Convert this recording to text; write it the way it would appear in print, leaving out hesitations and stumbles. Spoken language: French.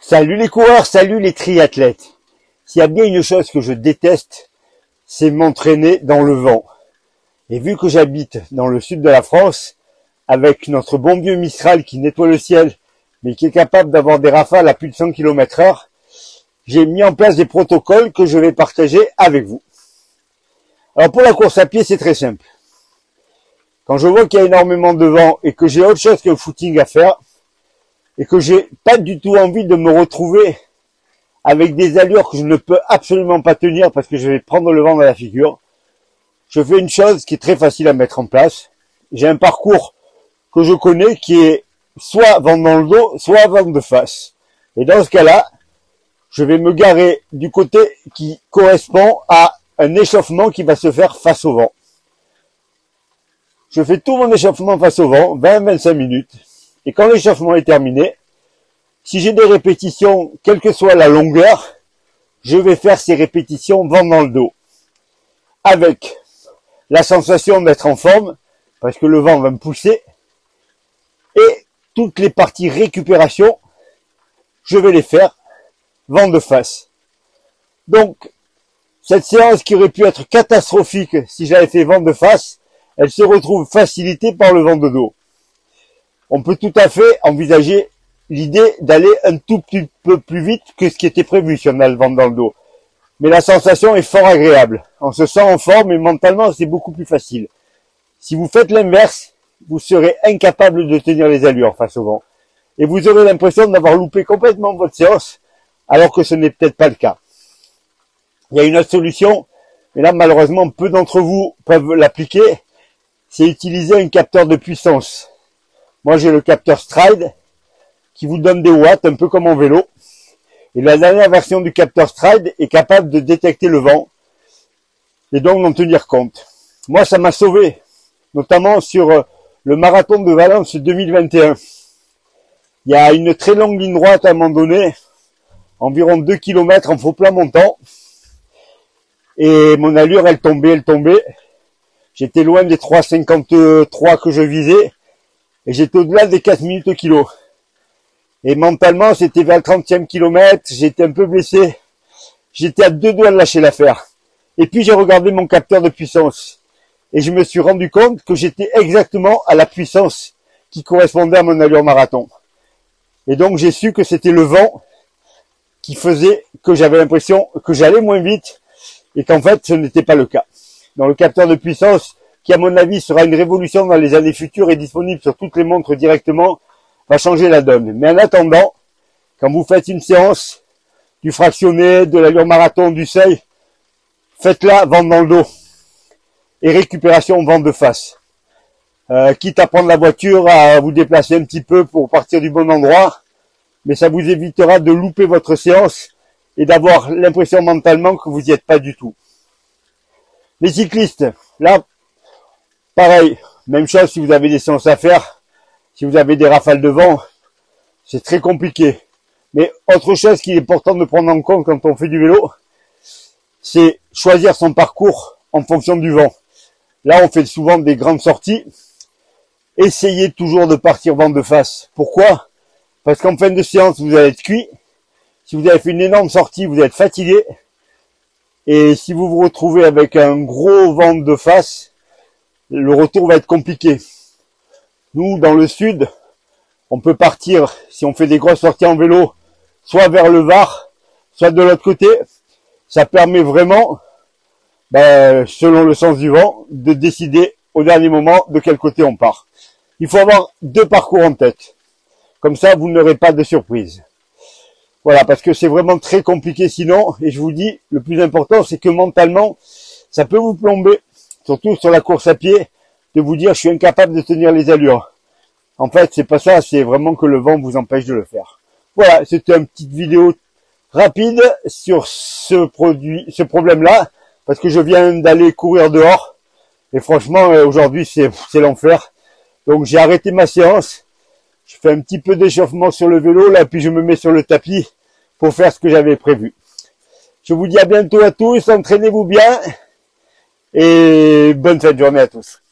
Salut les coureurs, salut les triathlètes. S'il y a bien une chose que je déteste, c'est m'entraîner dans le vent. Et vu que j'habite dans le sud de la France, avec notre bon vieux Mistral qui nettoie le ciel, mais qui est capable d'avoir des rafales à plus de 100 km/h, j'ai mis en place des protocoles que je vais partager avec vous. Alors pour la course à pied, c'est très simple. Quand je vois qu'il y a énormément de vent et que j'ai autre chose que le footing à faire, et que j'ai pas du tout envie de me retrouver avec des allures que je ne peux absolument pas tenir parce que je vais prendre le vent dans la figure, je fais une chose qui est très facile à mettre en place. J'ai un parcours que je connais qui est soit vent dans le dos, soit vent de face. Et dans ce cas-là, je vais me garer du côté qui correspond à un échauffement qui va se faire face au vent. Je fais tout mon échauffement face au vent, 20-25 minutes. Et quand l'échauffement est terminé, si j'ai des répétitions, quelle que soit la longueur, je vais faire ces répétitions vent dans le dos. Avec la sensation d'être en forme, parce que le vent va me pousser. Et toutes les parties récupération, je vais les faire vent de face. Donc, cette séance qui aurait pu être catastrophique si j'avais fait vent de face, elle se retrouve facilitée par le vent de dos. On peut tout à fait envisager l'idée d'aller un tout petit peu plus vite que ce qui était prévu si on a le vent dans le dos. Mais la sensation est fort agréable. On se sent en forme et mentalement c'est beaucoup plus facile. Si vous faites l'inverse, vous serez incapable de tenir les allures face au vent. Et vous aurez l'impression d'avoir loupé complètement votre séance, alors que ce n'est peut-être pas le cas. Il y a une autre solution, mais là malheureusement peu d'entre vous peuvent l'appliquer, c'est utiliser un capteur de puissance. Moi, j'ai le capteur Stride qui vous donne des watts, un peu comme en vélo. Et la dernière version du capteur Stride est capable de détecter le vent et donc d'en tenir compte. Moi, ça m'a sauvé, notamment sur le marathon de Valence 2021. Il y a une très longue ligne droite à un moment donné, environ 2 km en faux plat montant. Et mon allure, elle tombait. J'étais loin des 3,53 que je visais. Et j'étais au-delà des 4 minutes au kilo. Et mentalement, c'était vers le 30e kilomètre, j'étais un peu blessé. J'étais à 2 doigts de lâcher l'affaire. Et puis j'ai regardé mon capteur de puissance. Et je me suis rendu compte que j'étais exactement à la puissance qui correspondait à mon allure marathon. Et donc j'ai su que c'était le vent qui faisait que j'avais l'impression que j'allais moins vite et qu'en fait ce n'était pas le cas. Dans le capteur de puissance, qui à mon avis sera une révolution dans les années futures et disponible sur toutes les montres directement, va changer la donne. Mais en attendant, quand vous faites une séance, du fractionné, de l'allure marathon, du seuil, faites-la vent dans le dos et récupération vent de face. Quitte à prendre la voiture, à vous déplacer un petit peu pour partir du bon endroit, mais ça vous évitera de louper votre séance et d'avoir l'impression mentalement que vous n'y êtes pas du tout. Les cyclistes, là, pareil, même chose si vous avez des séances à faire, si vous avez des rafales de vent, c'est très compliqué. Mais autre chose qu'il est important de prendre en compte quand on fait du vélo, c'est choisir son parcours en fonction du vent. Là, on fait souvent des grandes sorties. Essayez toujours de partir vent de face. Pourquoi? Parce qu'en fin de séance, vous allez être cuit. Si vous avez fait une énorme sortie, vous allez être fatigué. Et si vous vous retrouvez avec un gros vent de face, le retour va être compliqué. Nous, dans le sud, on peut partir, si on fait des grosses sorties en vélo, soit vers le Var, soit de l'autre côté. Ça permet vraiment, selon le sens du vent, de décider au dernier moment de quel côté on part. Il faut avoir 2 parcours en tête. Comme ça, vous n'aurez pas de surprise. Voilà, parce que c'est vraiment très compliqué sinon. Et je vous dis, le plus important, c'est que mentalement, ça peut vous plomber, surtout sur la course à pied, de vous dire je suis incapable de tenir les allures. En fait, c'est pas ça, c'est vraiment que le vent vous empêche de le faire. Voilà, c'était une petite vidéo rapide sur ce problème-là, parce que je viens d'aller courir dehors, et franchement, aujourd'hui, c'est l'enfer. Donc, j'ai arrêté ma séance, je fais un petit peu d'échauffement sur le vélo, là, puis je me mets sur le tapis pour faire ce que j'avais prévu. Je vous dis à bientôt à tous, entraînez-vous bien, et bonne fin de journée à tous.